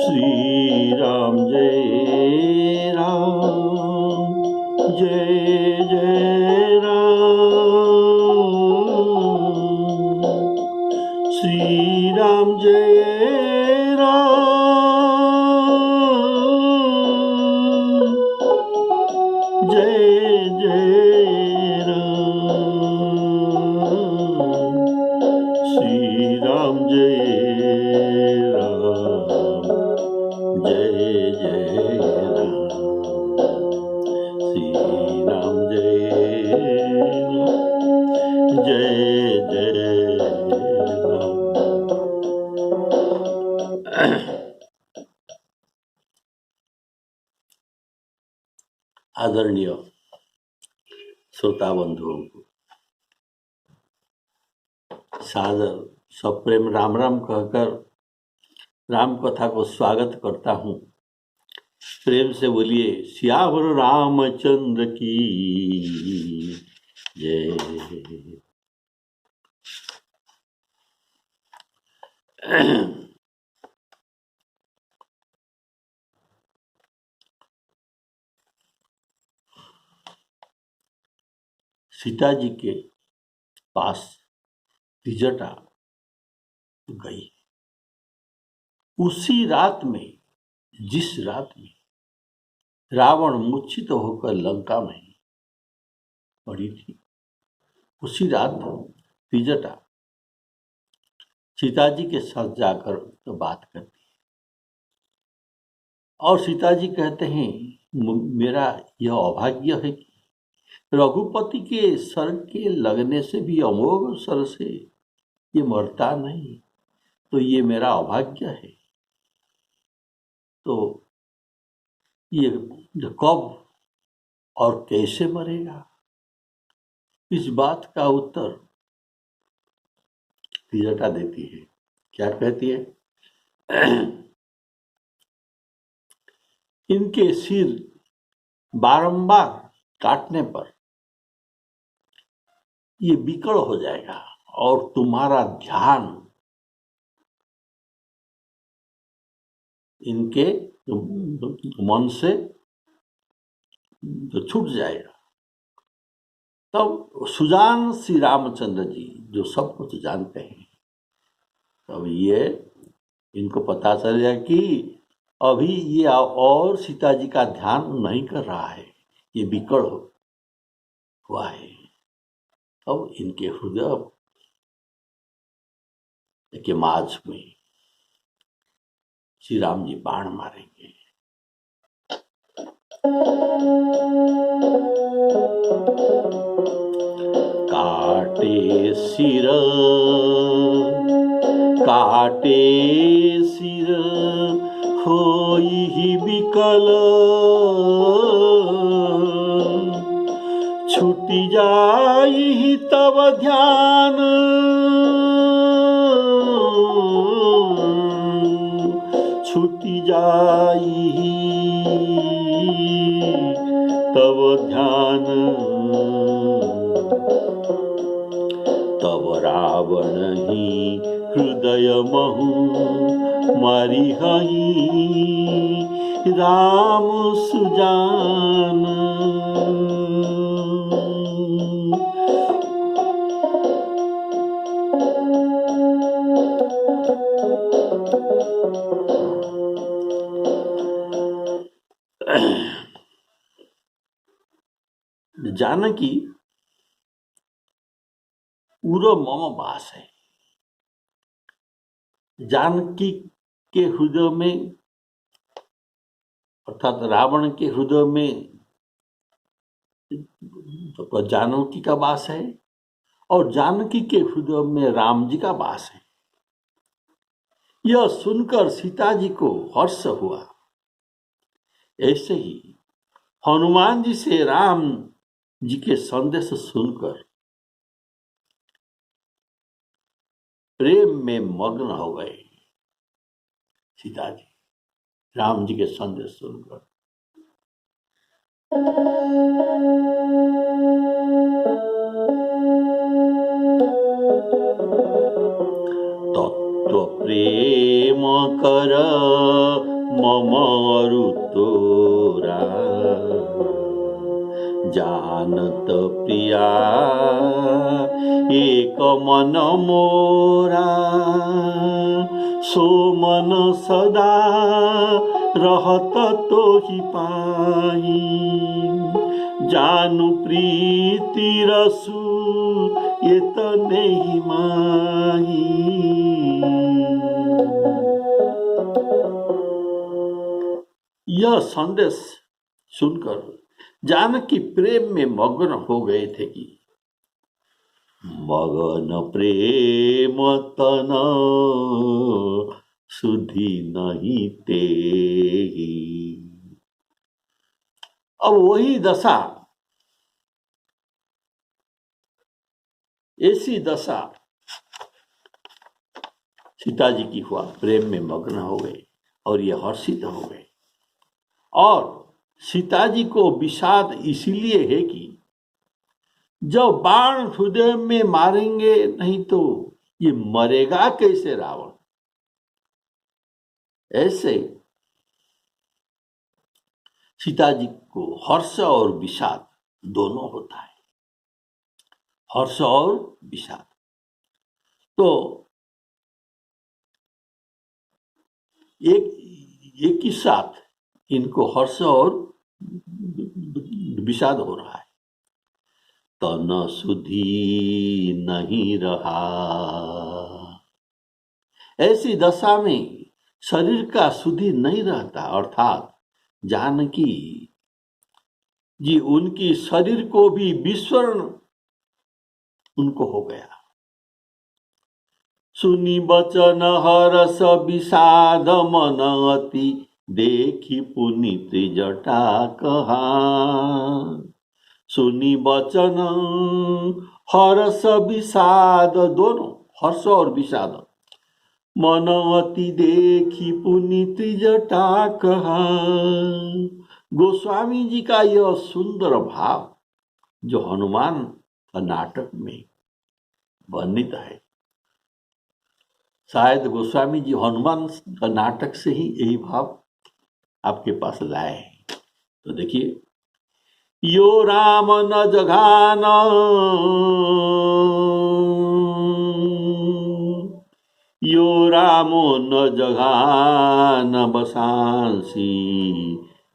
श्री राम जय राम, जय जय राम। श्री राम जय राम, जय जय राम। श्री राम जय राम, जय जय राम। श्री राम जय राम, जय जय राम। आदरणीय श्रोता बंधुओं को सादर सप्रेम राम राम कहकर राम कथा को स्वागत करता हूँ। प्रेम से बोलिए सियावर रामचंद्र की जय। सीता जी के पास त्रिजटा गई। उसी रात में, जिस रात में रावण मूर्छित होकर लंका में पड़ी थी, उसी रात त्रिजटा सीता जी के साथ जाकर तो बात करती है और सीता जी कहते हैं मेरा यह अभाग्य है कि रघुपति के सर के लगने से भी अमोघ सर से ये मरता नहीं, तो ये मेरा अभाग्य है। तो ये कब और कैसे मरेगा, इस बात का उत्तर त्रिजटा देती है। क्या कहती है? इनके सिर बारंबार काटने पर ये विकल हो जाएगा और तुम्हारा ध्यान इनके मन से छूट जाएगा। तब सुजान श्री रामचंद्र जी जो सब कुछ जानते हैं, तब ये इनको पता चल जाए कि अभी ये और सीता जी का ध्यान नहीं कर रहा है, ये विकल हुआ है। तब इनके हृदय के माझ में श्री राम जी बाण मारेंगे। काटे सिर, काटे सिर होई विकल, छुटी जाई तब ध्यान, छुटी जाई तब ध्यान। तब रावण ही हृदय महु मारी हई राम सुजान। जानकी पूरा मम वास है। जानकी के हृदय में, अर्थात रावण के हृदय में तो जानकी का वास है और जानकी के हृदय में राम जी का वास है। यह सुनकर सीता जी को हर्ष हुआ। ऐसे ही हनुमान जी से राम जी के संदेश सुनकर प्रेम में मग्न हो गए सीता जी, राम जी के संदेश सुनकर। तत्व प्रेम कर मम अरु तोरा, जानत प्रिया एक मन मोरा, सो मन सदा रहत तोहि पाई, जानु प्रीति रसु ये तो नहीं माही। यह संदेश सुनकर जानकी प्रेम में मग्न हो गए थे कि मगन प्रेम तन सुधि नहीं ते। अब वही दशा, ऐसी दशा सीता जी की हुआ, प्रेम में मग्न हो गए और ये हर्षित हो गए। और सीता जी को विषाद इसलिए है कि जब बाण हृदय में मारेंगे नहीं तो ये मरेगा कैसे रावण। ऐसे सीता जी को हर्ष और विषाद दोनों होता है, हर्ष और विषाद। तो एक ही साथ इनको हर्ष और विषाद हो रहा है। तन सुधि नहीं रहा, ऐसी दशा में शरीर का सुधि नहीं रहता, अर्थात जानकी जी उनकी शरीर को भी विस्मरण उनको हो गया। सुनी बचन हरस विषाद मन अति, देखी पुनीत जटा कहा। सुनी बचन हरस विषाद, दोनों हर्ष और विषाद, मन अति देखी पुनीत जटा कहा। गोस्वामी जी का यह सुंदर भाव जो हनुमान नाटक में वर्णित है, शायद गोस्वामी जी हनुमान नाटक से ही यही भाव आपके पास लाए हैं। तो देखिए, यो राम न जघान, यो रामो न जघान बसांसी,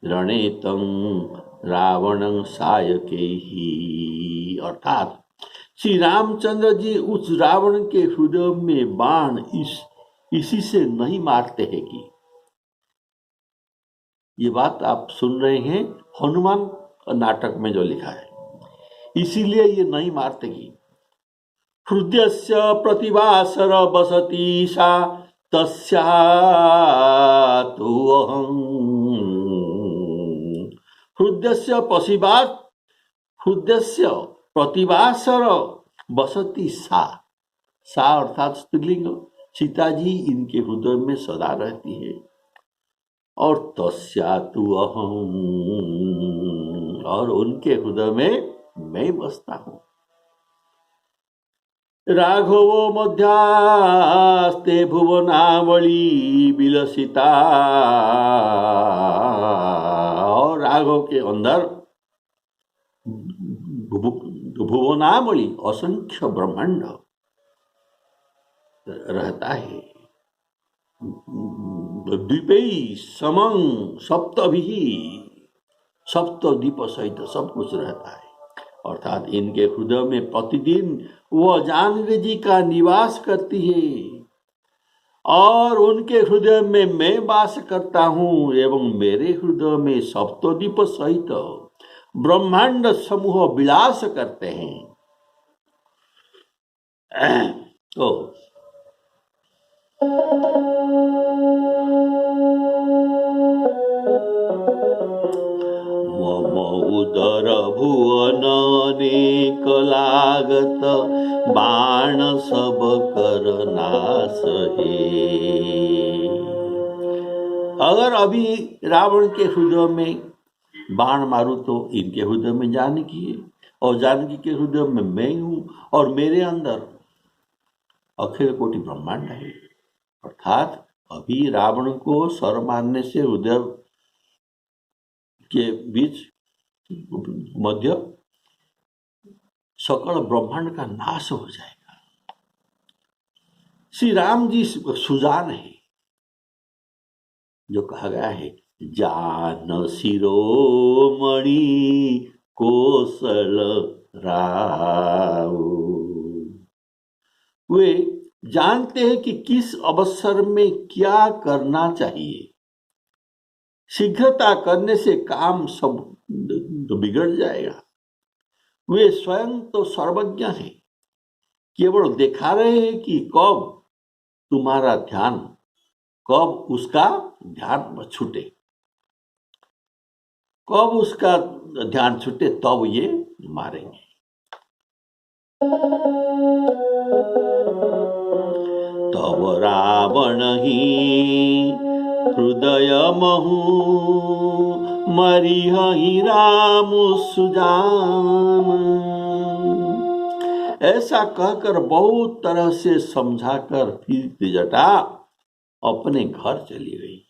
रणे तं रावणं सायकैहि। अर्थात श्री रामचंद्र जी उस रावण के हृदय में बाण इसी से नहीं मारते हैं कि, ये बात आप सुन रहे हैं हनुमान नाटक में जो लिखा है, इसीलिए ये नहीं मारते कि हृदयस्य प्रतिवासर बसती सा तस्यातु अहं। हृदयस्य प्रतिवासर बसती सा अर्थात स्त्रीलिंग, सीता जी इनके हृदय में सदा रहती है। और तस्यातु अहं, और उनके हृदय में मैं बसता हूं। राघवो मध्यास्ते भुवनावली विलसिता, और राघव के अंदर भुवनावली असंख्य ब्रह्मांड रहता है। द्वीपै समं सप्तभिः, सप्तद्वीप सहित सब कुछ रहता है। अर्थात इनके हृदय में प्रतिदिन वह जानकी जी का निवास करती है, और उनके हृदय में मैं वास करता हूँ, एवं मेरे हृदय में सप्तद्वीप सहित ब्रह्मांड समूह विलास करते हैं। तो मम उदर भुवन अनेक लागत, बाण सब कर नाश है। अगर अभी रावण के हृदय में बाण मारूं तो इनके हृदय में जानकी है, और जानकी के हृदय में मैं हूं, और मेरे अंदर अखिल कोटि ब्रह्मांड है। अर्थात अभी रावण को सर मारने से हृदय के बीच मध्य सकल ब्रह्मांड का नाश हो जाएगा। श्री राम जी सुजान है, जो कहा गया है जान शिरोमणि कौशल राव। वे जानते हैं कि किस अवसर में क्या करना चाहिए। शीघ्रता करने से काम सब बिगड़ जाएगा। वे स्वयं तो सर्वज्ञ हैं, केवल दिखा रहे हैं कि कब तुम्हारा ध्यान, कब उसका ध्यान छूटे, कब उसका ध्यान छूटे तब ये मारेंगे। तब रावण ही हृदय महु मरिहि राम सुजान। ऐसा कहकर बहुत तरह से समझाकर फिर त्रिजटा अपने घर चली गई।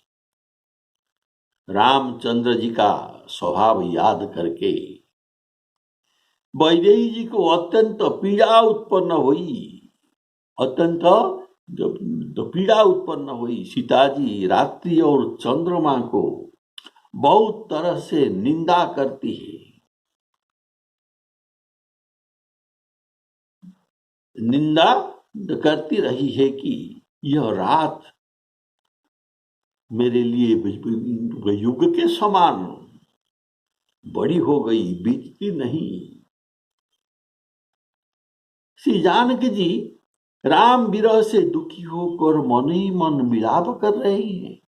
रामचंद्र जी का स्वभाव याद करके वैदेही जी को अत्यंत पीड़ा उत्पन्न हुई, अत्यंत पीड़ा उत्पन्न हुई। सीता जी रात्रि और चंद्रमा को बहुत तरह से निंदा करती है, निंदा करती रही है कि यह रात मेरे लिए युग के समान बड़ी हो गई, बीतती नहीं। श्री जानकी जी राम विरह से दुखी होकर मन ही मन विलाप कर रहे हैं।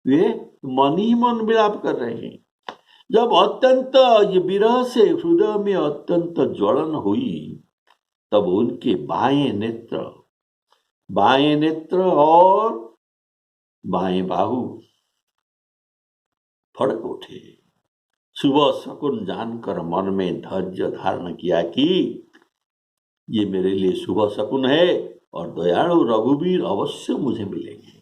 वे मन ही मन विलाप कर रहे हैं। जब अत्यंत ये विरह से हृदय में अत्यंत ज्वलन हुई, तब उनके बाएं नेत्र और बाएं बाहु फड़क उठे। सुबह शकुन जानकर मन में धैर्य धारण किया कि ये मेरे लिए शुभ शकुन है और दयालु रघुवीर अवश्य मुझे मिलेंगे।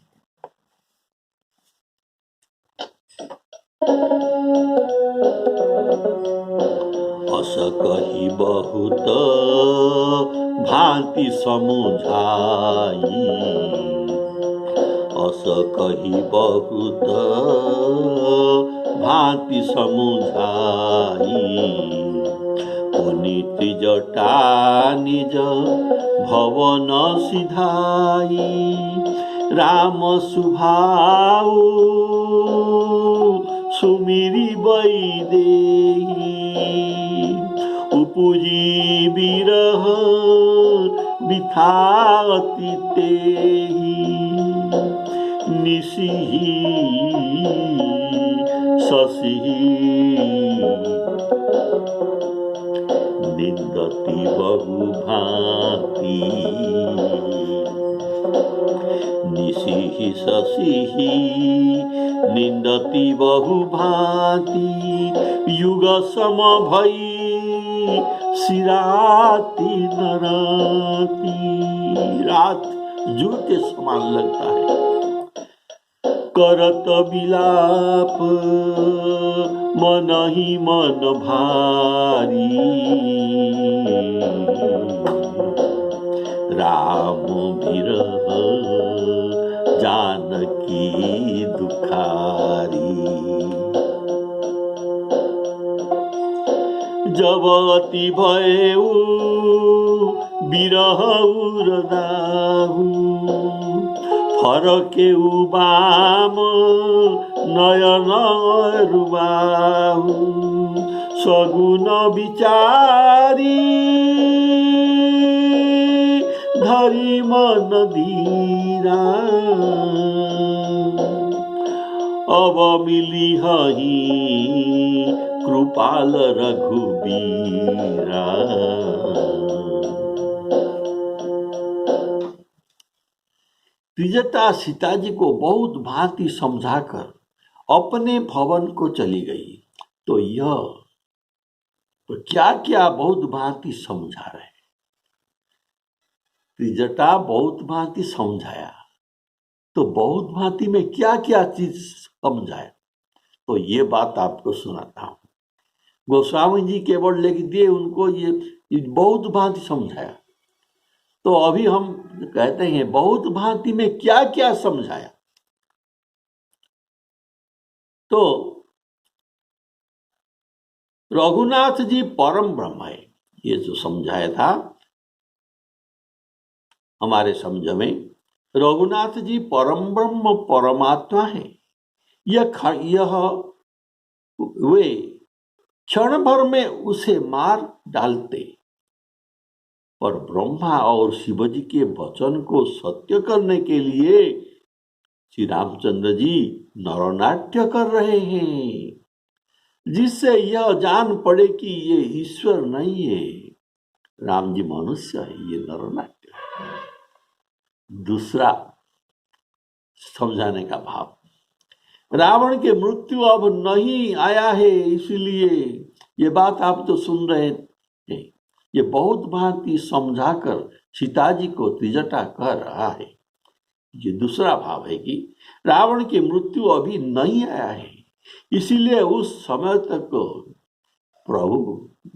अस कही बहुत भांति समुझाई, अस कही बहुत भांति समुझाई। पुनि त्रिजटा निज भवन सिधाई, राम सुभाऊ सुमिरी वैदेही। उपुजी विरह बिथाति तेहि, निशिही शशिही निंदति बहु भांति। निशिहि शशिहि निंदति बहु भांति। युग सम भई सिराती नराती। रात युग के समान लगता है। करत विलाप मन ही मन भारी। राम विरह जानकी दुखारी। जब अति भयउ विरह उरदाहु। फरके बाम नयन रुबाहु। सगुन विचारी धरि मन धीरा। अब मिली हही कृपाल रघुबीरा। त्रिजटा सीता जी को बहुत भांति समझाकर अपने भवन को चली गई। तो क्या क्या बहुत भांति समझा रहे। त्रिजटा बहुत भांति समझाया, तो बहुत भांति में क्या क्या चीज समझाए, तो ये बात आपको सुनाता हूँ। गोस्वामी जी केवल लिख दिए, उनको ये बहुत भांति समझाया। तो अभी हम कहते हैं बहुत भांति में क्या क्या समझाया। तो रघुनाथ जी परम ब्रह्म है, ये जो समझाया था हमारे समझ में। रघुनाथ जी परम ब्रह्म परमात्मा है। यह वे क्षण भर में उसे मार डालते, पर ब्रह्मा और शिव जी के वचन को सत्य करने के लिए श्री रामचंद्र जी नरनाट्य कर रहे हैं, जिससे यह जान पड़े कि ये ईश्वर नहीं है, राम जी मनुष्य है, ये नरनाट्य है। दूसरा समझाने का भाव, रावण के मृत्यु अब नहीं आया है, इसलिए ये बात आप तो सुन रहे हैं। ये बहुत भांति समझाकर सीता जी को त्रिजटा कह रहा है। ये दूसरा भाव है कि रावण की मृत्यु अभी नहीं आया है, इसीलिए उस समय तक प्रभु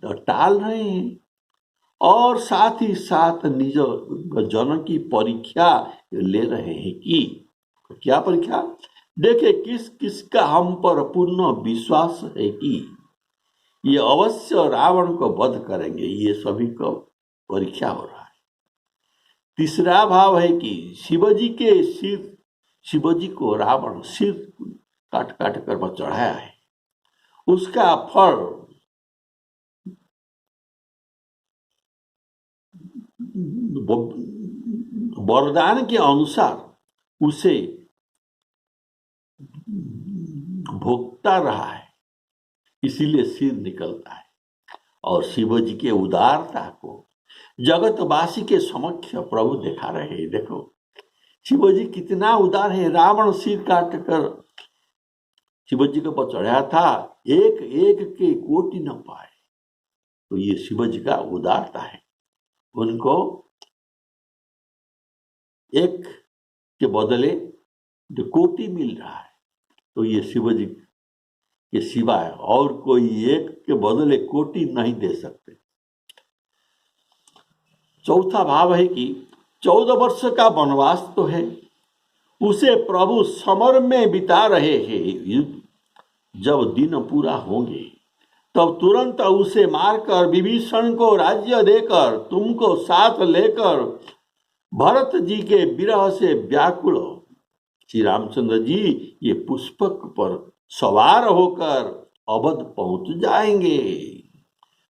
टाल रहे हैं और साथ ही साथ निज जन की परीक्षा ले रहे हैं। कि क्या परीक्षा? देखे किस किसका हम पर पूर्ण विश्वास है कि ये अवश्य रावण को वध करेंगे, ये सभी को परीक्षा हो रहा है। तीसरा भाव है कि शिवजी के सिर, शिवजी को रावण सिर काट काट कर चढ़ाया है, उसका फल वरदान के अनुसार उसे भोगता रहा है, इसीलिए सिर निकलता है। और शिव जी के उदारता को जगतवासी के समक्ष प्रभु दिखा रहे हैं। देखो शिव जी कितना उदार है। रावण सिर काट कर शिव जी के ऊपर चढ़ाया था, एक एक के कोटि न पाए। तो ये शिव जी का उदारता है, उनको एक के बदले जो कोटि मिल रहा है, तो ये शिव जी के सिवाय और कोई एक के बदले कोटि नहीं दे सकते। चौथा भाव है कि 14 वर्ष का वनवास तो है, उसे प्रभु समर में बिता रहे हैं। जब दिन पूरा होंगे तब तुरंत उसे मारकर विभीषण को राज्य देकर तुमको साथ लेकर भरत जी के विरह से व्याकुल श्री रामचंद्र जी ये पुष्पक पर सवार होकर अवध पहुंच जाएंगे।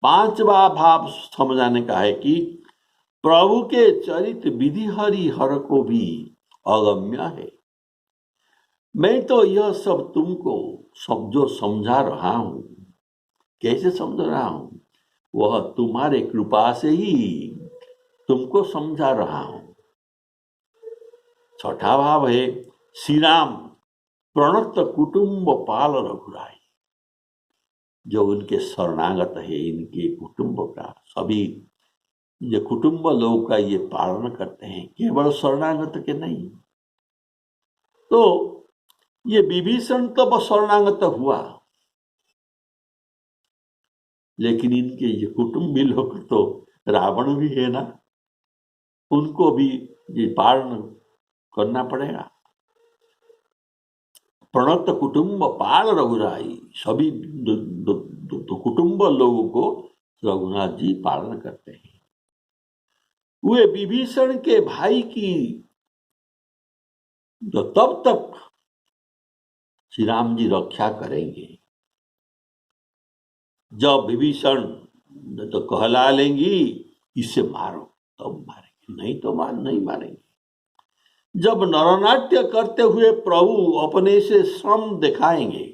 पांचवा भाव समझाने का है कि प्रभु के चरित विधि हरि हर को भी अगम्य है। मैं तो यह सब तुमको सब जो समझा रहा हूं, कैसे समझ रहा हूं, वह तुम्हारे कृपा से ही तुमको समझा रहा हूं। छठा भाव है श्री राम प्रणत कुटुंब पाल रघुराई, जो उनके शरणागत है, इनके कुटुंब का सभी ये कुटुंब लोग का ये पालन करते हैं, केवल शरणागत के नहीं। तो ये विभीषण तो शरणागत हुआ, लेकिन इनके ये कुटुंबी लोग तो रावण भी है ना, उनको भी ये पालन करना पड़ेगा। प्रणत कुटुंब पाल रघुराई, सभी कुटुंब लोगों को रघुनाथ जी पालन करते हैं। वे विभीषण के भाई की जो तब तक श्री राम जी रक्षा करेंगे, जब विभीषण तो कहला लेंगी इसे मारो तब मारेंगे, नहीं तो नहीं मारेंगे। जब नरनाट्य करते हुए प्रभु अपने से श्रम दिखाएंगे,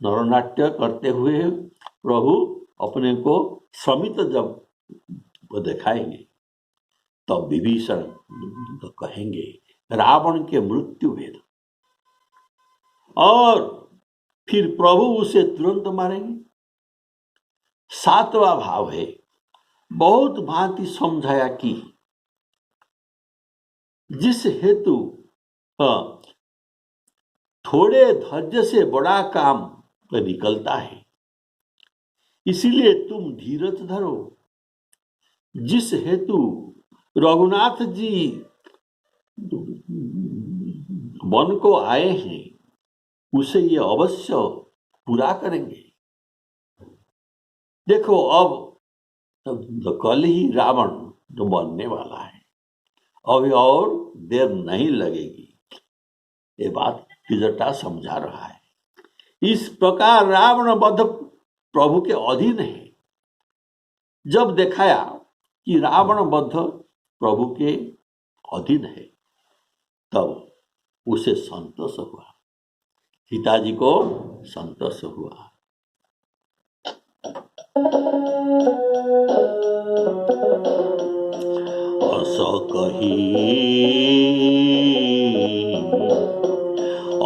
नरनाट्य करते हुए प्रभु अपने को श्रमित जब दिखाएंगे, तब विभीषण तो कहेंगे रावण के मृत्यु वेद, और फिर प्रभु उसे तुरंत मारेंगे। सातवां भाव है बहुत भांति समझाया कि जिस हेतु हाँ, थोड़े धैर्य से बड़ा काम निकलता है, इसीलिए तुम धीरज धरो। जिस हेतु रघुनाथ जी वन को आए हैं, उसे ये अवश्य पूरा करेंगे। देखो, अब तो कल ही रावण जो बनने वाला है, अभी और देर नहीं लगेगी। ये बात विजटा समझा रहा है। इस प्रकार रावण वध प्रभु के अधीन है। जब दिखाया कि रावण वध प्रभु के अधीन है, तब उसे संतोष हुआ, सीताजी को संतोष हुआ।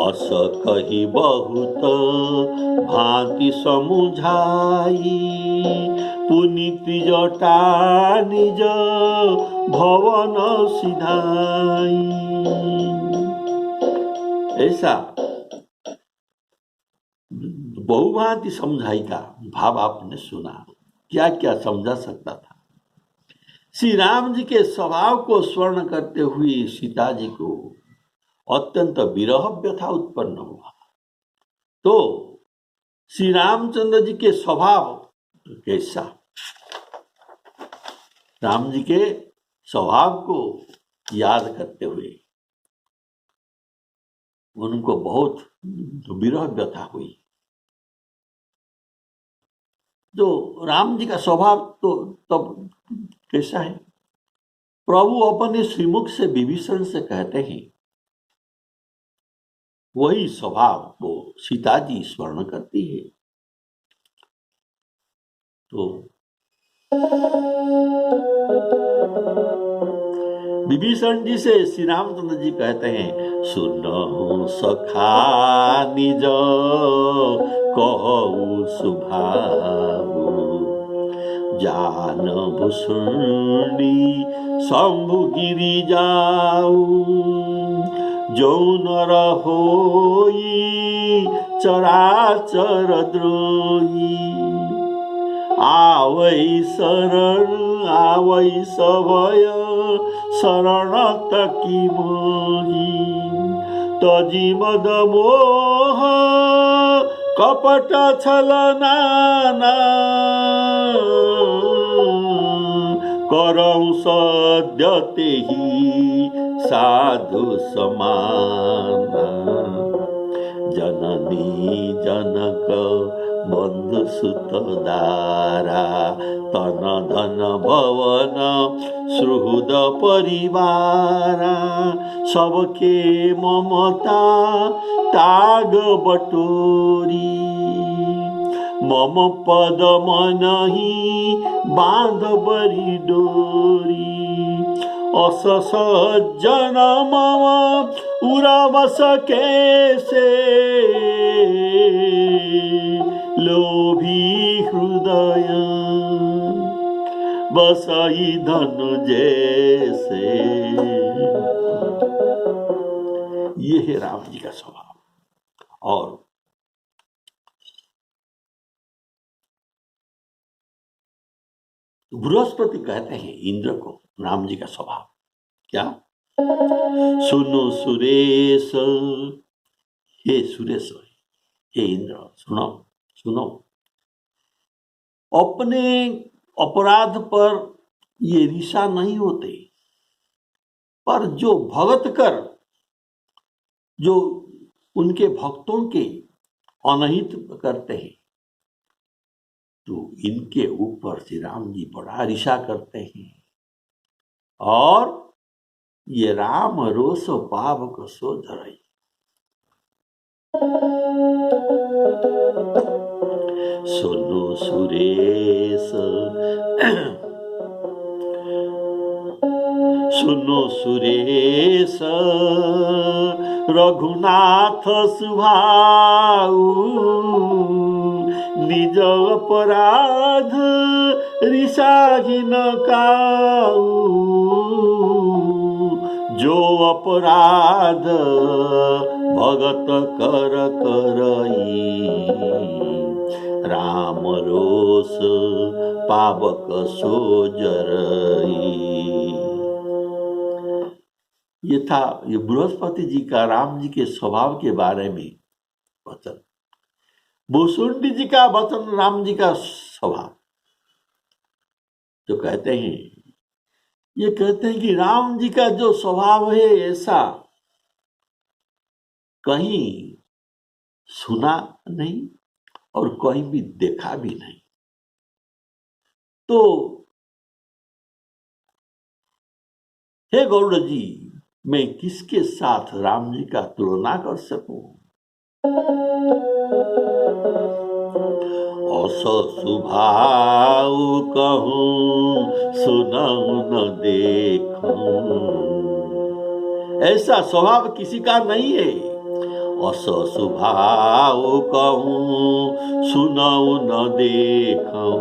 अस कही बहुत भांति समुझाई, पुनीत जटा निज भवन सिधाई। ऐसा बहुभांति समझाई का भाव आपने सुना। क्या क्या समझा सकता था। श्री राम जी के स्वभाव को स्मरण करते हुए सीता जी को अत्यंत विरह व्यथा उत्पन्न हुआ। तो श्री रामचंद्र जी के स्वभाव कैसा, राम जी के स्वभाव को याद करते हुए उनको बहुत विरह व्यथा हुई। जो राम जी का स्वभाव तो तब कैसा है, प्रभु अपने श्रीमुख से विभीषण से कहते हैं, वही स्वभाव वो सीता जी स्मरण करती है। तो विभीषण जी से श्री रामचंद्र जी कहते हैं, सुनहु सखा निज कहु सुभाऊ, जान भूषुंडी शंभु गिरि जाऊ, जो नर होई चराचर द्रोही, आवै शरण आवै सभय शरण तकी मोही, तजी मद मोह कपट छलना करौ सद्य तेहि साधु समान, जननी जनक बंधु सुत दारा, तन धन भवन सुहृद परिवारा, सबके ममता ताग बटोरी, मम पद मनहि बांध बरी डोरी, अस सज्जन मम उरवस कैसे, लोभी हृदय बसई धनु जैसे। ये है राम जी का स्वभाव। और बृहस्पति कहते हैं इंद्र को राम जी का स्वभाव क्या, सुनो सुरेश, हे सुरेश, हे इंद्र, सुनो सुनो, अपने अपराध पर ये ऋषा नहीं होते, पर जो भगत कर, जो उनके भक्तों के अनहित करते हैं, तो इनके ऊपर श्री राम जी बड़ा ऋषा करते हैं। और ये राम रोष पावक सो धरई, सुनो सुरेश, सुनो सुरेश, रघुनाथ सुभाऊ, निज अपराध ऋषाहीन काऊ, जो अपराध भगत कर करई, राम रोष पावक सो जरई। ये था ये बृहस्पति जी का राम जी के स्वभाव के बारे में वचन। भुसुंडी जी का वचन राम जी का स्वभाव जो कहते हैं, ये कहते हैं कि राम जी का जो स्वभाव है ऐसा कहीं सुना नहीं और कहीं भी देखा भी नहीं। तो हे गौड़ जी, मैं किसके साथ राम जी का तुलना कर सकूं? असो सुभाव कहूं सुनाऊं न देखूं, ऐसा स्वभाव किसी का नहीं है। असो सुभाव कहूं सुनाऊं न देखूं,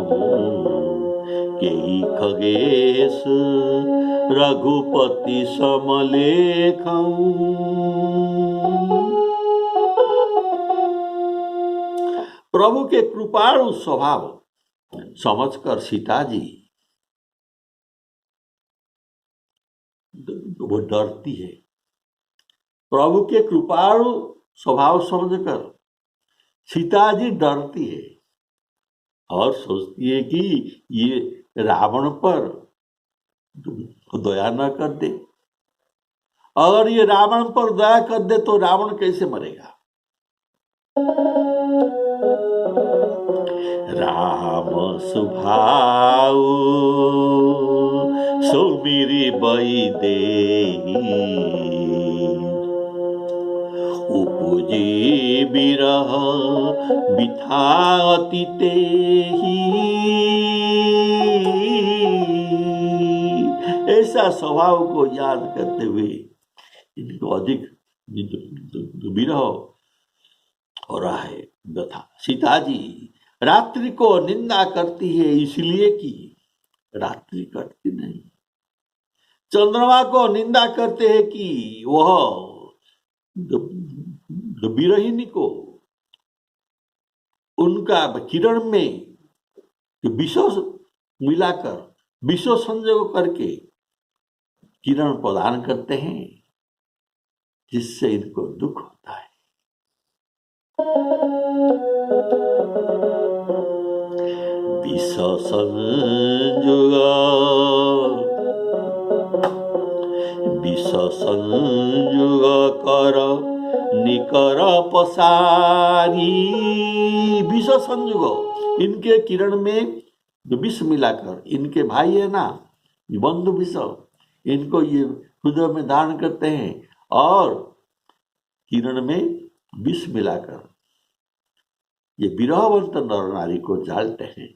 केही खगेश रघुपति समलेखूं। प्रभु के कृपाणु स्वभाव समझकर सीता जी वो डरती है। प्रभु के कृपाणु स्वभाव समझकर सीता जी डरती है और सोचती है कि ये रावण पर दया न कर दे। अगर ये रावण पर दया कर दे तो रावण कैसे मरेगा? राम सुभाव सुमिरी बई देहि, उपजी बिरह बिथा अति तेहि। ऐसा स्वभाव को याद करते हुए इनको अधिक विरह हो रहा है व्यथा। सीता जी रात्रि को निंदा करती है इसलिए कि रात्रि कटती नहीं। चंद्रमा को निंदा करते हैं कि वह विरहिणी को उनका किरण में विश्व मिलाकर विश्व संयोग करके किरण प्रदान करते हैं, जिससे इनको दुख होता है। विष संयोग कर निकर पसारी। विष संयोग, इनके किरण में विष मिलाकर, इनके भाई है ना बंधु विष, इनको ये हृदय में धारण करते हैं और किरण में विष मिलाकर ये विरहवंत नर नारी को जालते हैं।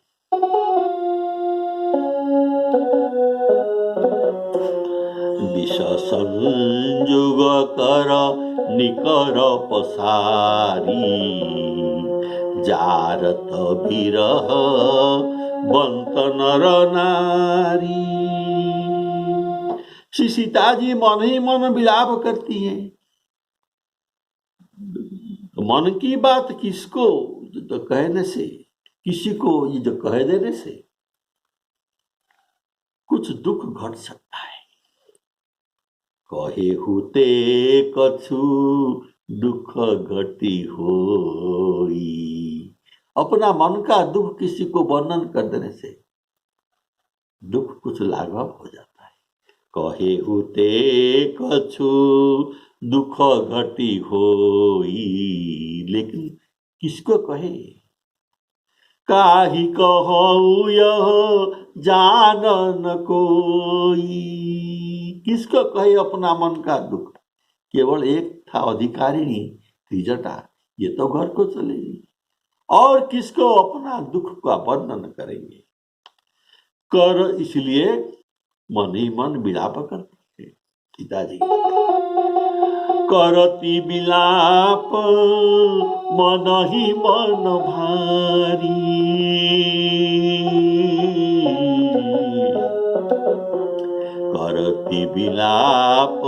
विष संयोग कर निकर पसारी, जारत विरह बंत नर नारी। श्री सीता जी मन ही मन विलाप करती हैं। मन की बात किसको तो कहने से, किसी को ये जो कह देने से कुछ दुख घट सकता है। कहे हुते कछु दुख घटी होई। अपना मन का दुख किसी को वर्णन कर देने से दुख कुछ लाघव हो जाता है। कहे हुते कछु दुख घटी होई, लेकिन किसको कहे? काहि कहूँ यह जान न कोई। किसको कहे अपना मन का दुख? केवल एक था अधिकारिणी त्रिजटा, ये तो घर को चलेगी, और किसको अपना दुख का वर्णन करेंगे? कर इसलिए मन ही मन विलाप करते हैं। सीताजी करती विलाप मन ही मन भारी, करती विलाप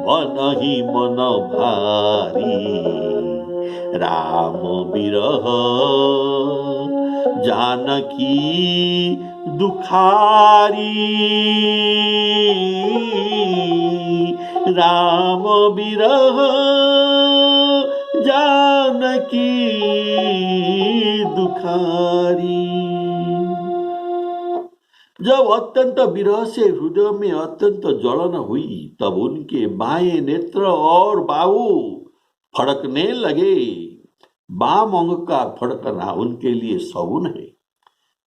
बनहि मन भारी। राम बिरह जानकी दुखारी। राम बिरह जानकी दुखारी। जब अत्यंत विरह से हृदय में अत्यंत जलन हुई तब उनके बाएं नेत्र और बाहु फड़कने लगे। बाम अंग का फड़कना उनके लिए सगुन है।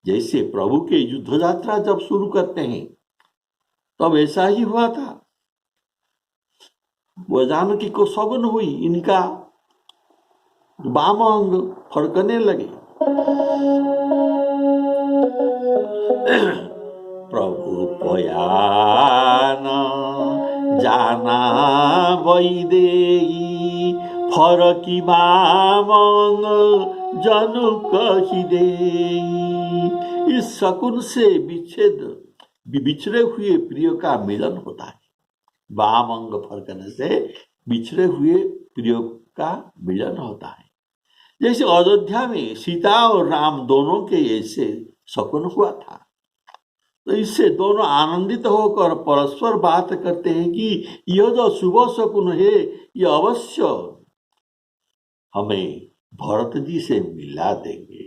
जैसे प्रभु के युद्ध यात्रा जब शुरू करते हैं तब ऐसा ही हुआ था। वो जानकी को सगुन हुई, इनका बाम अंग फड़कने लगे। प्रभु पयान जाना वैदेही फरकी बामंग जनु कही देई। इस शकुन से बिछड़े हुए प्रिय का मिलन होता है। वाम अंग फरकने से बिछड़े हुए प्रिय का मिलन होता है। जैसे अयोध्या में सीता और राम दोनों के ऐसे शकुन हुआ था, तो इससे दोनों आनंदित होकर परस्पर बात करते हैं कि यह जो शुभ शकुन है यह अवश्य हमें भरत जी से मिला देंगे।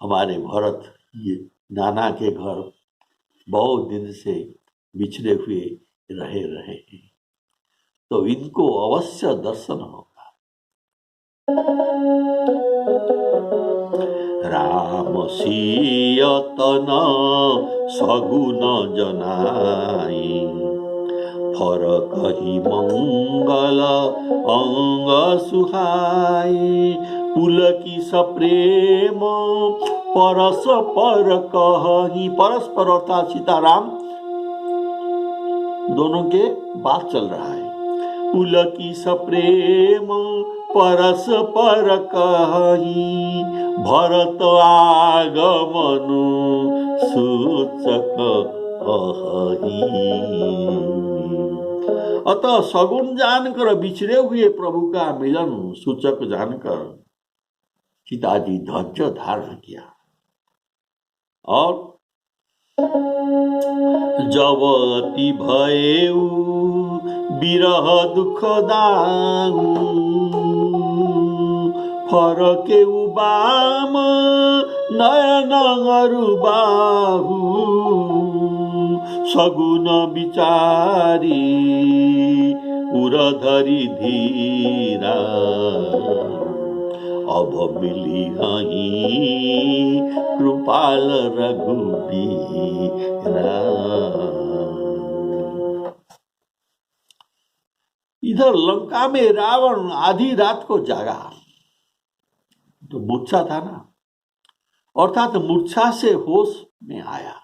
हमारे भरत ये नाना के घर बहुत दिन से बिछड़े हुए रहे हैं, तो इनको अवश्य दर्शन होगा। राम सियतन सगुन जनाई फरक ही मंगल अंग सुहाई। पुलकी सप्रेम परस्पर कही। परस्पर अर्थात सीताराम दोनों के बात चल रहा है। पुलकी सप्रेम परस्पर कही भरत आगमनु सूचक अहि। अतः सगुन जानकर बिछड़े हुए प्रभु का मिलन सूचक जानकर सीता जी धैर्य धारण किया और जब अति भयउ बिरह दुख दाऊ फरके बाम नयन अरु बाहु सगुन विचारी उरधरी धीरा। अब मिली हहीं कृपाल रघुबीरा। इधर लंका में रावण आधी रात को जागा, तो मूर्छा था ना, अर्थात मूर्छा से होश में आया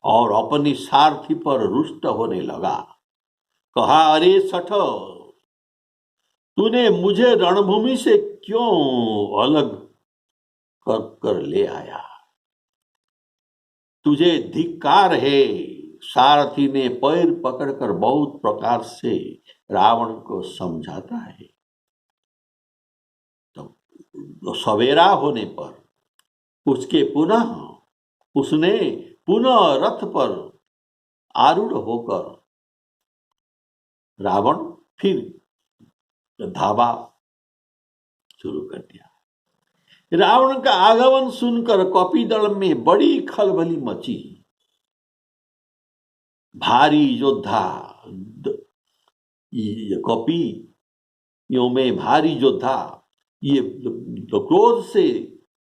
और अपनी सारथी पर रुष्ट होने लगा। कहा, अरे सठ, तूने मुझे रणभूमि से क्यों अलग कर ले आया? तुझे धिक्कार है। सारथी ने पैर पकड़कर बहुत प्रकार से रावण को समझाता है। तो सवेरा होने पर उसने पुनः रथ पर आरूढ़ होकर रावण फिर धावा शुरू कर दिया। रावण का आगमन सुनकर कपिदल में बड़ी खलबली मची। भारी योद्धा कपियों में भारी योद्धा ये क्रोध से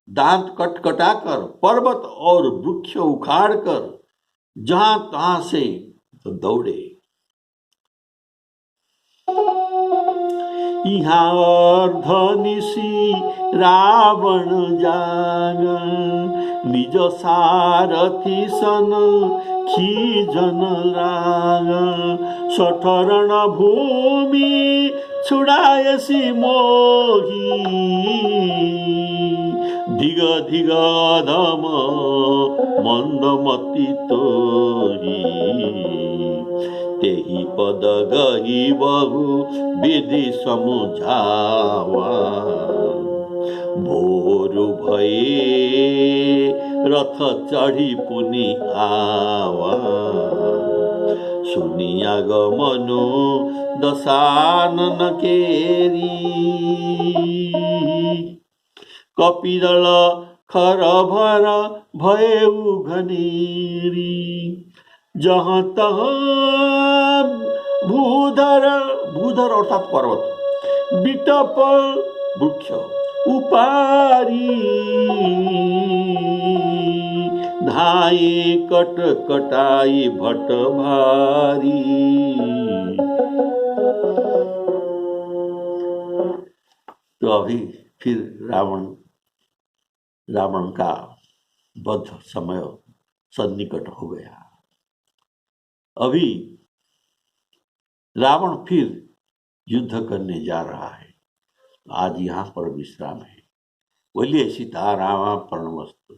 दांत कटकटाकर पर्वत और वृक्ष उखाड़कर जहां तहां से दौड़े। यहाँ अर्धनिशी रावण जाग निज सारथी सन खीजन राग सठरण भूमि छुड़ायसी मोही धिग धिग धम मंदमती तोरी तेही पद गही बहु विधि समुझावा भोरु भये रथ चढ़ी पुनि आवा सुनिया गमनु दशानन केरी कपिदल खर भर भयउ घनेरी जहाँ तहाँ भूधर भूधर अर्थात पर्वत बिटप वृक्ष उपारी धाये कट कटाई भट भारी। तो अभी फिर रावण का वध समय सन्निकट हो गया। अभी रावण फिर युद्ध करने जा रहा है। आज यहाँ पर विश्राम है। बोलिए सीताराम प्रणमस्तु।